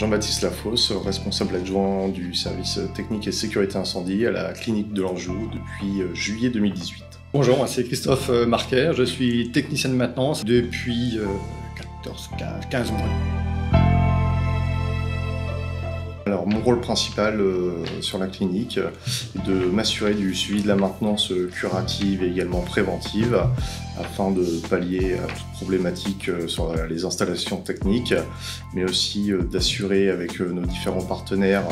Jean-Baptiste Lafosse, responsable adjoint du service technique et sécurité incendie à la clinique de l'Anjou depuis juillet 2018. Bonjour, c'est Christophe Marquer, je suis technicien de maintenance depuis 15 mois. Alors, mon rôle principal sur la clinique est de m'assurer du suivi de la maintenance curative et également préventive afin de pallier à toute problématique sur les installations techniques, mais aussi d'assurer avec nos différents partenaires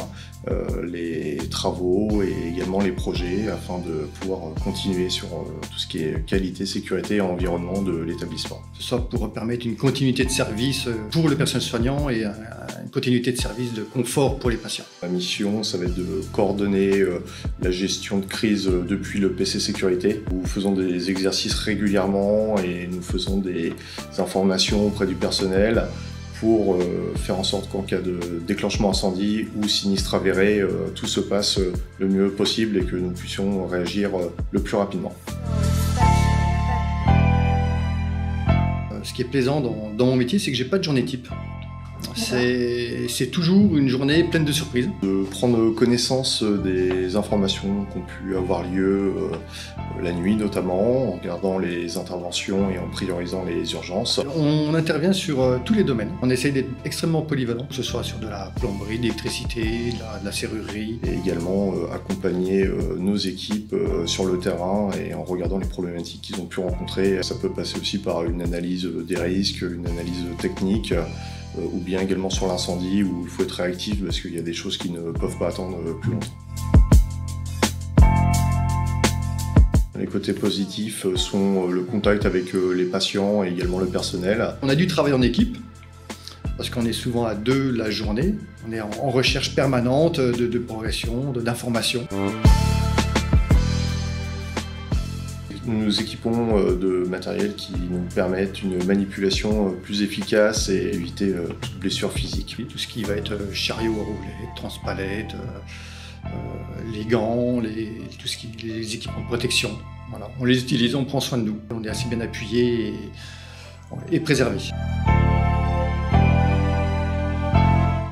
les travaux et également les projets afin de pouvoir continuer sur tout ce qui est qualité, sécurité et environnement de l'établissement. Que ce soit pour permettre une continuité de service pour le personnel soignant et une continuité de service de confort pour les patients. La mission, ça va être de coordonner la gestion de crise depuis le PC sécurité. Nous faisons des exercices régulièrement et nous faisons des informations auprès du personnel pour faire en sorte qu'en cas de déclenchement incendie ou sinistre avéré, tout se passe le mieux possible et que nous puissions réagir le plus rapidement. Ce qui est plaisant dans mon métier, c'est que j'ai pas de journée type. C'est toujours une journée pleine de surprises. De prendre connaissance des informations qui ont pu avoir lieu la nuit notamment, en regardant les interventions et en priorisant les urgences. On intervient sur tous les domaines. On essaye d'être extrêmement polyvalent, que ce soit sur de la plomberie, de l'électricité, de la serrurerie. Et également accompagner nos équipes sur le terrain et en regardant les problématiques qu'ils ont pu rencontrer. Ça peut passer aussi par une analyse des risques, une analyse technique, ou bien également sur l'incendie où il faut être réactif parce qu'il y a des choses qui ne peuvent pas attendre plus longtemps. Les côtés positifs sont le contact avec les patients et également le personnel. On a dû travailler en équipe parce qu'on est souvent à deux la journée. On est en recherche permanente de progression, d'information. Nous nous équipons de matériel qui nous permettent une manipulation plus efficace et éviter toute blessure physique. Tout ce qui va être chariot à roulettes, transpalettes, les gants, les équipements de protection. Voilà. On les utilise, on prend soin de nous. On est assez bien appuyé et préservé.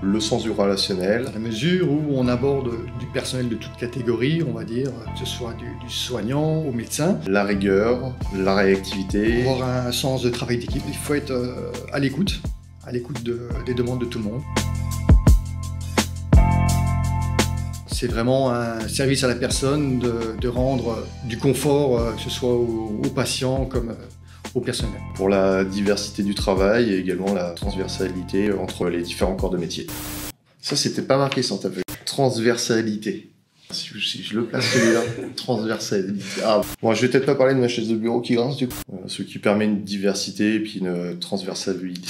Le sens du relationnel. À la mesure où on aborde du personnel de toute catégorie, on va dire, que ce soit du soignant au médecin. La rigueur, la réactivité. Pour avoir un sens de travail d'équipe, il faut être à l'écoute des demandes de tout le monde. C'est vraiment un service à la personne de rendre du confort, que ce soit aux patients comme au personnel. Pour la diversité du travail et également la transversalité entre les différents corps de métier. Ça, c'était pas marqué sans taper. Transversalité. Si je le place celui-là, transversalité. Ah, bon, je vais peut-être pas parler de ma chaise de bureau qui grince du coup. Ce qui permet une diversité et puis une transversalité.